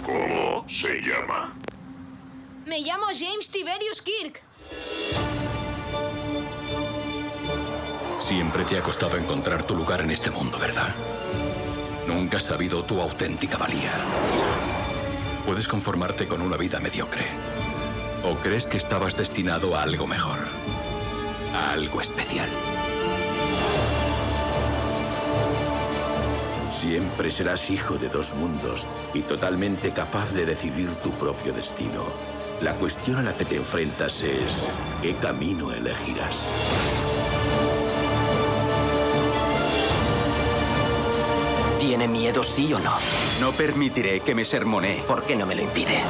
¿Cómo se llama? Me llamo James Tiberius Kirk. Siempre te ha costado encontrar tu lugar en este mundo, ¿verdad? Nunca has sabido tu auténtica valía. Puedes conformarte con una vida mediocre. ¿O crees que estabas destinado a algo mejor? A algo especial. Siempre serás hijo de dos mundos y totalmente capaz de decidir tu propio destino. La cuestión a la que te enfrentas es ¿qué camino elegirás? ¿Tiene miedo, sí o no? No permitiré que me sermonee. ¿Por qué no me lo impide?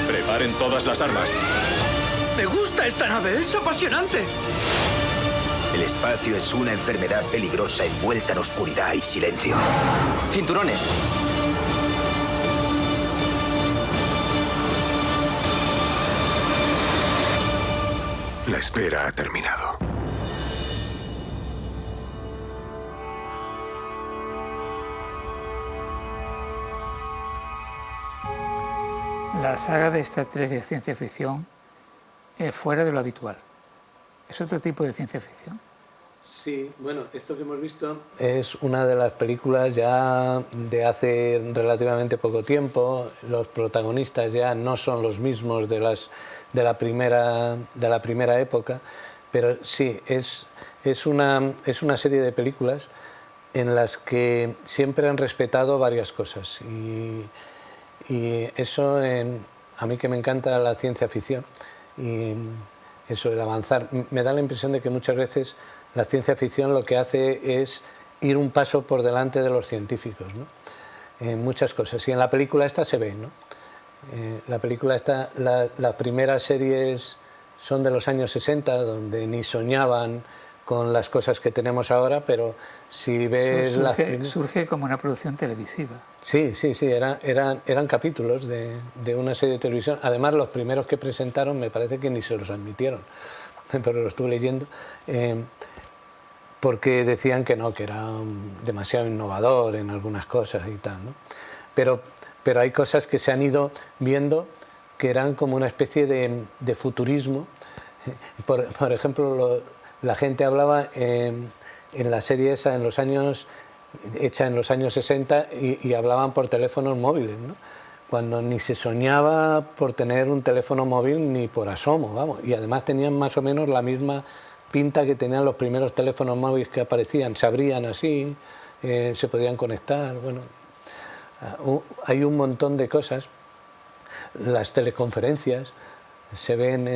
Preparen todas las armas. ¡Me gusta esta nave! ¡Es apasionante! El espacio es una enfermedad peligrosa envuelta en oscuridad y silencio. ¡Cinturones! La espera ha terminado. La saga de Star Trek es ciencia ficción fuera de lo habitual. Es otro tipo de ciencia ficción. Sí, bueno, esto que hemos visto es una de las películas ya de hace relativamente poco tiempo. Los protagonistas ya no son los mismos de la primera época, pero sí, es una serie de películas en las que siempre han respetado varias cosas. Y eso, a mí que me encanta la ciencia ficción, y eso, el avanzar, me da la impresión de que muchas veces la ciencia ficción lo que hace es ir un paso por delante de los científicos, ¿no? En muchas cosas. Y en la película esta se ve, ¿no? La película esta, las primeras series son de los años 60, donde ni soñaban con las cosas que tenemos ahora, pero si ves... Surge como una producción televisiva. Sí, eran capítulos de una serie de televisión. Además, los primeros que presentaron me parece que ni se los admitieron, pero lo estuve leyendo, porque decían que no, que era demasiado innovador en algunas cosas y tal, ¿no? Pero hay cosas que se han ido viendo que eran como una especie de futurismo. Por ejemplo, la gente hablaba en la serie esa hecha en los años 60 y hablaban por teléfonos móviles, ¿no? Cuando ni se soñaba por tener un teléfono móvil ni por asomo, vamos. Y además tenían más o menos la misma pinta que tenían los primeros teléfonos móviles que aparecían. Se abrían así, se podían conectar, bueno. Hay un montón de cosas. Las teleconferencias se ven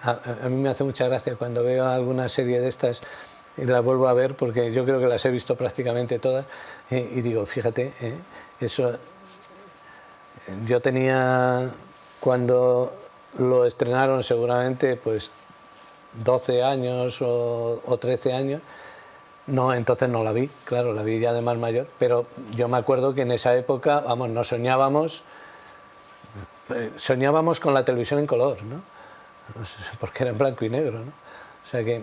a mí me hace mucha gracia cuando veo alguna serie de estas y las vuelvo a ver, porque yo creo que las he visto prácticamente todas, y digo, fíjate, eso yo tenía, cuando lo estrenaron seguramente pues 12 años o 13 años. No, entonces no la vi, claro, la vi ya de más mayor, pero yo me acuerdo que en esa época, vamos, no soñábamos con la televisión en color, ¿no? Porque era en blanco y negro, ¿no? O sea que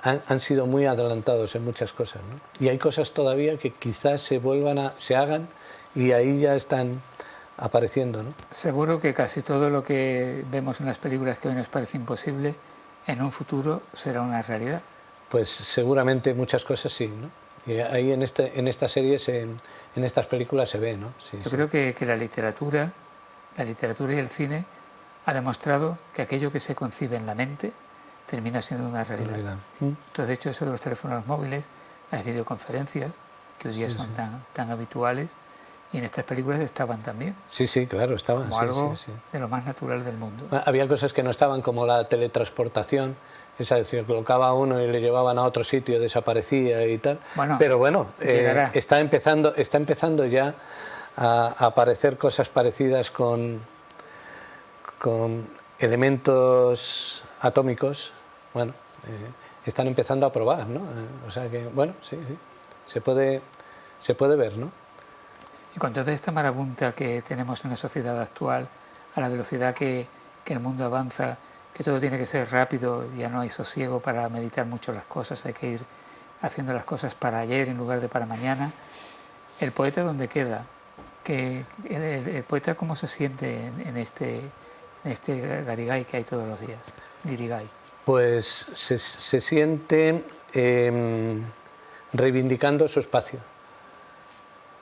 han sido muy adelantados en muchas cosas, ¿no? Y hay cosas todavía que quizás se hagan y ahí ya están apareciendo, ¿no? Seguro que casi todo lo que vemos en las películas que hoy nos parece imposible, en un futuro será una realidad. Pues seguramente muchas cosas sí, ¿no? Y ahí en estas series, en estas películas se ve, ¿no? Sí, Yo creo que la literatura y el cine ha demostrado que aquello que se concibe en la mente termina siendo una realidad. Entonces, de hecho, eso de los teléfonos móviles, las videoconferencias, que hoy día son tan habituales, y en estas películas estaban también. Sí, claro, estaban. Como algo de lo más natural del mundo. Había cosas que no estaban, como la teletransportación. Esa, se colocaba a uno y le llevaban a otro sitio, desaparecía y tal. Bueno, pero bueno, está empezando ya a aparecer cosas parecidas con elementos atómicos. Bueno, están empezando a probar, ¿no? O sea que, bueno, sí, se puede ver, ¿no? Y con toda esta marabunta que tenemos en la sociedad actual, a la velocidad que el mundo avanza, que todo tiene que ser rápido, ya no hay sosiego para meditar mucho las cosas, hay que ir haciendo las cosas para ayer en lugar de para mañana. ¿El poeta dónde queda? ¿El poeta cómo se siente en este garigay que hay todos los días? Dirigay. Pues se siente reivindicando su espacio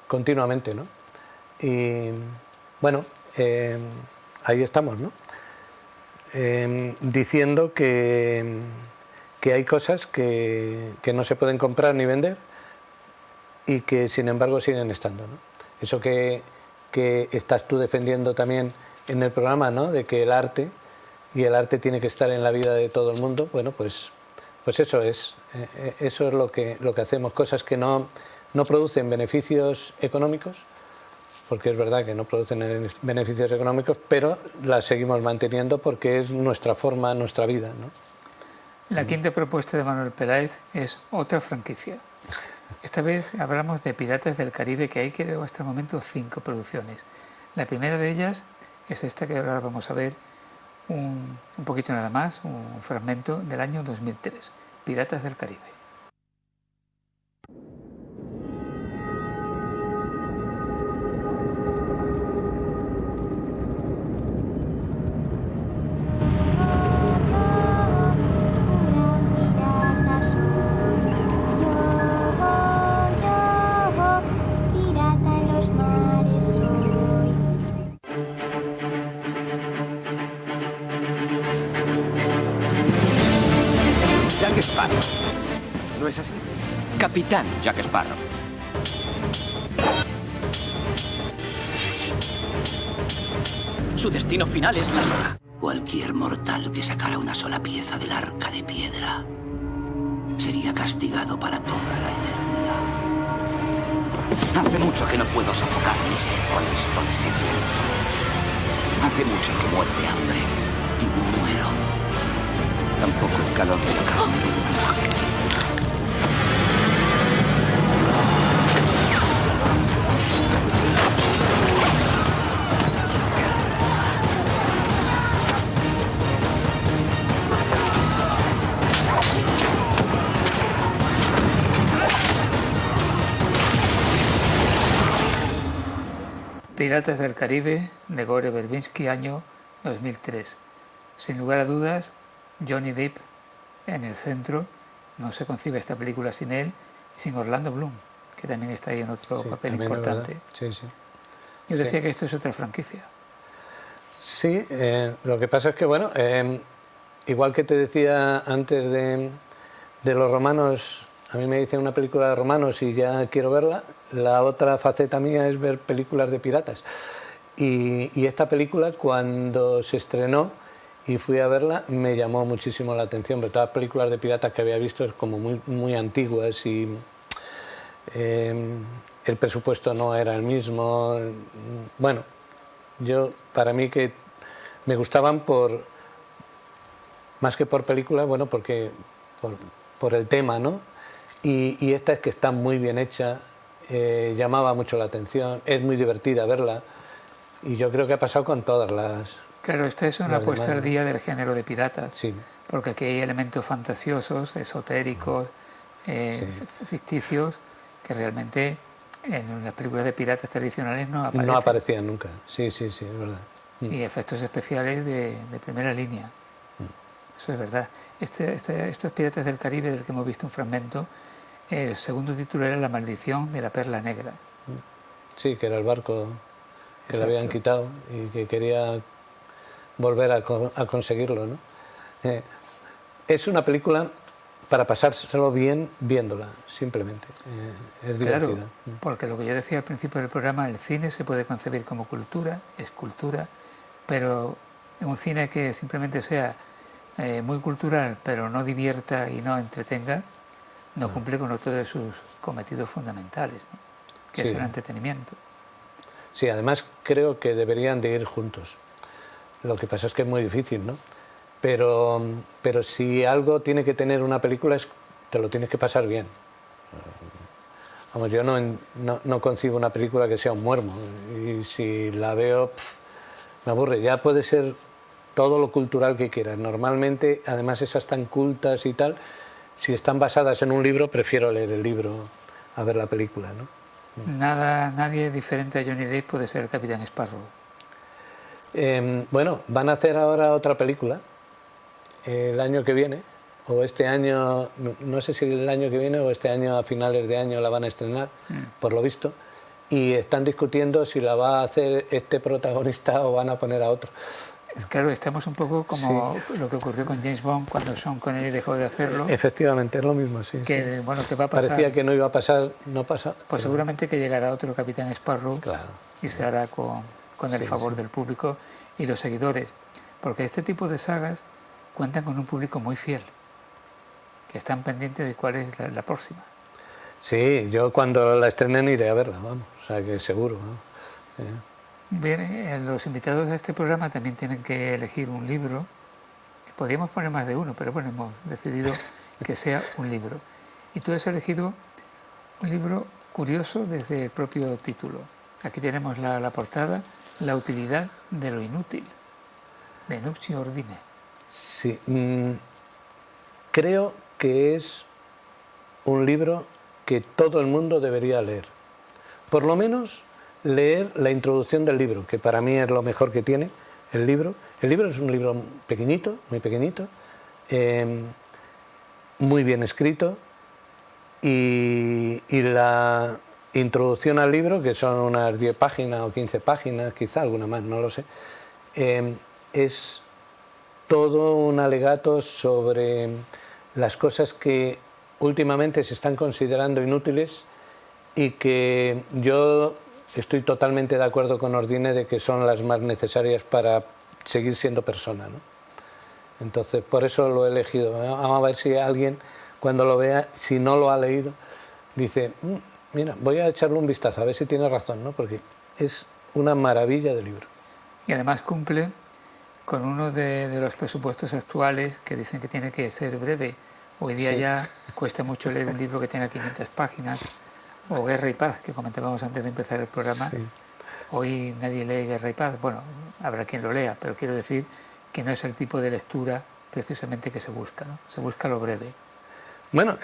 continuamente, ¿no? Y bueno, ahí estamos, ¿no? Diciendo que hay cosas que no se pueden comprar ni vender y que sin embargo siguen estando, ¿no? Eso que estás tú defendiendo también en el programa, ¿no? De que el arte tiene que estar en la vida de todo el mundo. Bueno, pues eso es lo que hacemos, cosas que no producen beneficios económicos, porque es verdad que no producen beneficios económicos, pero las seguimos manteniendo porque es nuestra forma, nuestra vida, ¿no? La quinta propuesta de Manuel Peláez es otra franquicia. Esta vez hablamos de Piratas del Caribe, que hay, creo, hasta el momento 5 producciones. La primera de ellas es esta que ahora vamos a ver, un poquito nada más, un fragmento del año 2003, Piratas del Caribe. Jack Sparrow. ¿No es así? Capitán Jack Sparrow. Su destino final es la soga. Cualquier mortal que sacara una sola pieza del arca de piedra sería castigado para toda la eternidad. Hace mucho que no puedo sofocar mi sed cuando estoy sediento. Hace mucho que muero de hambre y no muero. Tampoco el calor de la carne de una mujer. Piratas del Caribe, de Gore Verbinski, año 2003. Sin lugar a dudas, Johnny Depp en el centro. No se concibe esta película sin él y sin Orlando Bloom, que también está ahí en otro papel importante. Sí, sí. Yo decía que esto es otra franquicia. Sí, lo que pasa es que, bueno, igual que te decía antes de los romanos, a mí me dicen una película de romanos y ya quiero verla. La otra faceta mía es ver películas de piratas. Y esta película, cuando se estrenó y fui a verla, me llamó muchísimo la atención, porque todas las películas de piratas que había visto es como muy antiguas y el presupuesto no era el mismo. Bueno, para mí que me gustaban más que por película, bueno, porque por el tema, ¿no? Y esta es que está muy bien hecha. Llamaba mucho la atención, es muy divertida verla y yo creo que ha pasado con todas las... Claro, esta es una puesta al día del género de piratas, sí. Porque aquí hay elementos fantasiosos, esotéricos, ficticios, que realmente en las películas de piratas tradicionales no aparecen. No aparecían nunca, sí, es verdad. Y efectos especiales de primera línea, eso es verdad. Estos Piratas del Caribe, del que hemos visto un fragmento, el segundo título era La maldición de la perla negra. Sí, que era el barco que le habían quitado y que quería volver a conseguirlo, ¿no? Es una película para pasárselo bien viéndola, simplemente. Es divertida. Claro, porque lo que yo decía al principio del programa, el cine se puede concebir como cultura, es cultura, pero un cine que simplemente sea muy cultural, pero no divierta y no entretenga, no cumple con otro de sus cometidos fundamentales, ¿no? Que es el entretenimiento. Sí, además creo que deberían de ir juntos. Lo que pasa es que es muy difícil, ¿no? Pero si algo tiene que tener una película, te lo tienes que pasar bien. Vamos, yo no concibo una película que sea un muermo. Y si la veo, me aburre. Ya puede ser todo lo cultural que quieras. Normalmente, además esas tan cultas y tal, si están basadas en un libro, prefiero leer el libro a ver la película, ¿no? Nadie diferente a Johnny Depp puede ser el Capitán Sparrow. Bueno, van a hacer ahora otra película el año que viene, o este año, no sé si el año que viene o este año, a finales de año la van a estrenar, por lo visto, y están discutiendo si la va a hacer este protagonista o van a poner a otro. Claro, estamos un poco como lo que ocurrió con James Bond cuando Sean Connery dejó de hacerlo. Efectivamente, es lo mismo, sí. Bueno, que va a pasar. Parecía que no iba a pasar, no pasa. Pues seguramente que llegará otro Capitán Sparrow, y se hará con el favor del público y los seguidores. Porque este tipo de sagas cuentan con un público muy fiel, que están pendientes de cuál es la próxima. Sí, yo cuando la estrenen iré a verla, vamos, o sea que seguro, ¿no? Bien, los invitados de este programa también tienen que elegir un libro. Podríamos poner más de uno, pero bueno, hemos decidido que sea un libro. Y tú has elegido un libro curioso desde el propio título. Aquí tenemos la portada, La utilidad de lo inútil, de Nuccio Ordine. Sí, creo que es un libro que todo el mundo debería leer. Por lo menos leer la introducción del libro, que para mí es lo mejor que tiene el libro. El libro es un libro pequeñito, muy pequeñito, muy bien escrito, y la introducción al libro, que son unas 10 páginas o 15 páginas, quizá alguna más, no lo sé, es todo un alegato sobre las cosas que últimamente se están considerando inútiles y que yo estoy totalmente de acuerdo con Ordine de que son las más necesarias para seguir siendo persona, ¿no? Entonces, por eso lo he elegido. Vamos a ver si alguien cuando lo vea, si no lo ha leído, dice, mira, voy a echarle un vistazo, a ver si tiene razón, ¿no? Porque es una maravilla de libro. Y además cumple con uno de los presupuestos actuales que dicen que tiene que ser breve. Hoy día ya cuesta mucho leer un libro que tenga 500 páginas, o Guerra y Paz, que comentábamos antes de empezar el programa. Sí. Hoy nadie lee Guerra y Paz. Bueno, habrá quien lo lea, pero quiero decir que no es el tipo de lectura precisamente que se busca, ¿no? Se busca lo breve. Bueno,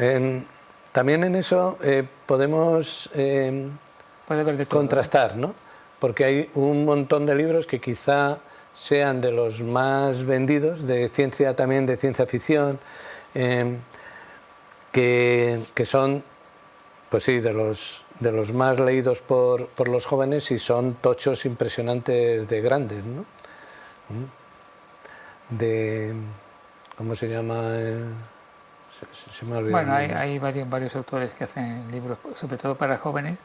también en eso podemos puede haber de todo, contrastar, ¿no? Porque hay un montón de libros que quizá sean de los más vendidos, de ciencia también, de ciencia ficción, que son, pues sí, de los más leídos por los jóvenes y son tochos impresionantes de grandes, ¿no? ¿Cómo se llama? Se me ha olvidado. Bueno, hay varios autores que hacen libros, sobre todo para jóvenes,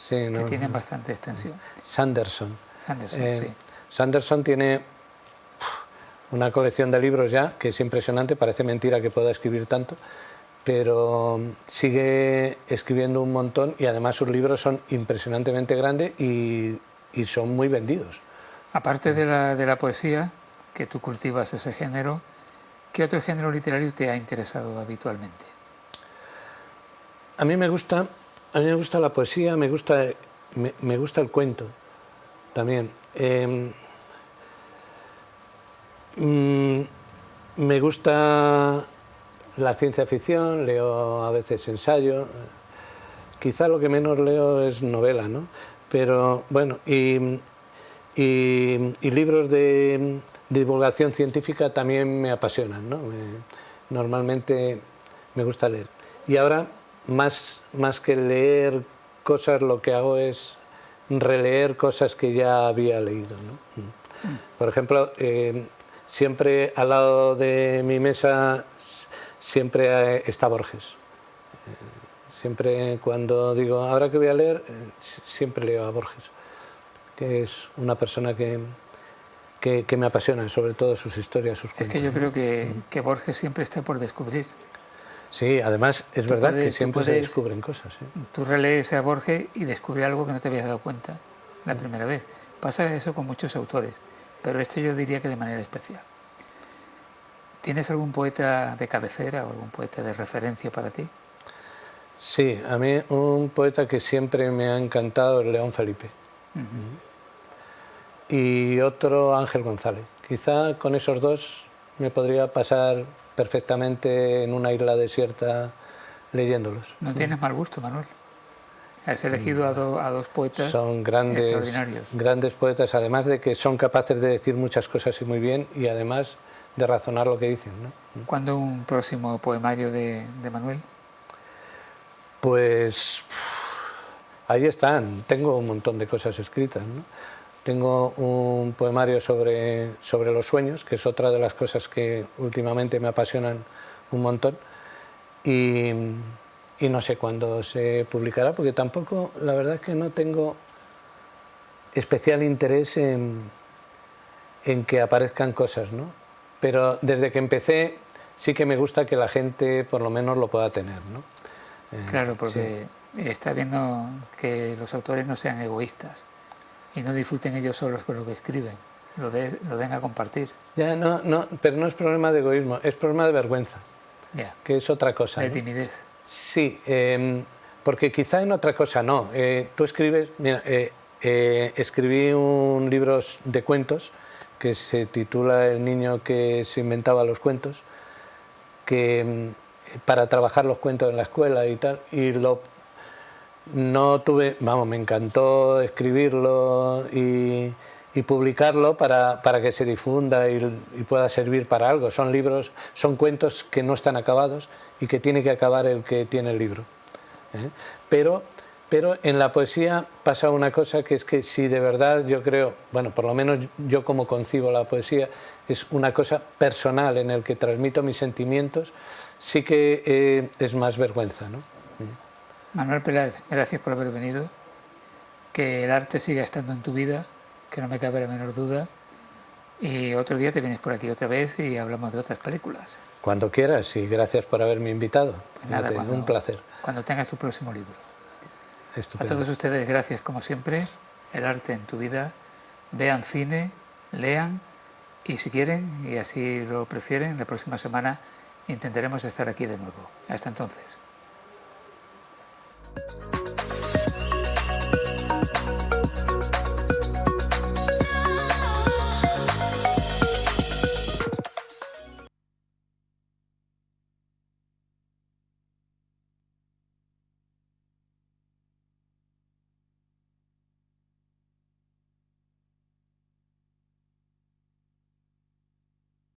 que tienen bastante extensión. Sanderson, sí. Sanderson tiene una colección de libros ya que es impresionante, parece mentira que pueda escribir tanto, pero sigue escribiendo un montón y además sus libros son impresionantemente grandes y son muy vendidos. Aparte de la poesía, que tú cultivas ese género, ¿qué otro género literario te ha interesado habitualmente? A mí me gusta la poesía, me gusta el cuento también. Me gusta la ciencia ficción, leo a veces ensayo. Quizá lo que menos leo es novela, ¿no? Pero bueno, y libros de divulgación científica también me apasionan, ¿no? Normalmente me gusta leer. Y ahora, más que leer cosas, lo que hago es releer cosas que ya había leído, ¿no? Por ejemplo, siempre al lado de mi mesa siempre está Borges. Siempre cuando digo, ¿ahora qué voy a leer? Siempre leo a Borges, que es una persona que me apasiona, sobre todo sus historias, sus cuentos. Es que yo creo que Borges siempre está por descubrir. Sí, además es verdad que siempre se descubren cosas. ¿Sí? Tú relees a Borges y descubres algo que no te habías dado cuenta la primera vez. Pasa eso con muchos autores, pero este yo diría que de manera especial. ¿Tienes algún poeta de cabecera o algún poeta de referencia para ti? Sí, a mí un poeta que siempre me ha encantado es León Felipe. Y otro, Ángel González. Quizá con esos dos me podría pasar perfectamente en una isla desierta leyéndolos. No tienes mal gusto, Manuel. Has elegido a dos poetas extraordinarios. Grandes poetas, además de que son capaces de decir muchas cosas y muy bien, y además de razonar lo que dicen, ¿no? ¿Cuándo un próximo poemario de Manuel? Pues ahí están, tengo un montón de cosas escritas, ¿no? Tengo un poemario sobre los sueños, que es otra de las cosas que últimamente me apasionan un montón, y no sé cuándo se publicará, porque tampoco, la verdad es que no tengo especial interés en que aparezcan cosas, ¿no? Pero desde que empecé sí que me gusta que la gente por lo menos lo pueda tener, ¿no? Claro, porque está viendo que los autores no sean egoístas y no disfruten ellos solos con lo que escriben, lo den a compartir. Ya, pero no es problema de egoísmo, es problema de vergüenza, que es otra cosa. De timidez. Sí, porque quizá en otra cosa no. Tú escribes, mira, escribí un libro de cuentos que se titula El niño que se inventaba los cuentos, que para trabajar los cuentos en la escuela y tal, y me encantó escribirlo y publicarlo para que se difunda y pueda servir para algo. Son cuentos que no están acabados y que tiene que acabar el que tiene el libro. Pero en la poesía pasa una cosa, que es que si de verdad yo creo, bueno, por lo menos yo como concibo la poesía, es una cosa personal en el que transmito mis sentimientos, sí que es más vergüenza, ¿no? Manuel Peláez, gracias por haber venido. Que el arte siga estando en tu vida, que no me cabe la menor duda. Y otro día te vienes por aquí otra vez y hablamos de otras películas. Cuando quieras y gracias por haberme invitado. Pues nada, un placer. Cuando tengas tu próximo libro. Estupendo. A todos ustedes, gracias como siempre. El arte en tu vida. Vean cine, lean y si quieren y así lo prefieren, la próxima semana intentaremos estar aquí de nuevo. Hasta entonces.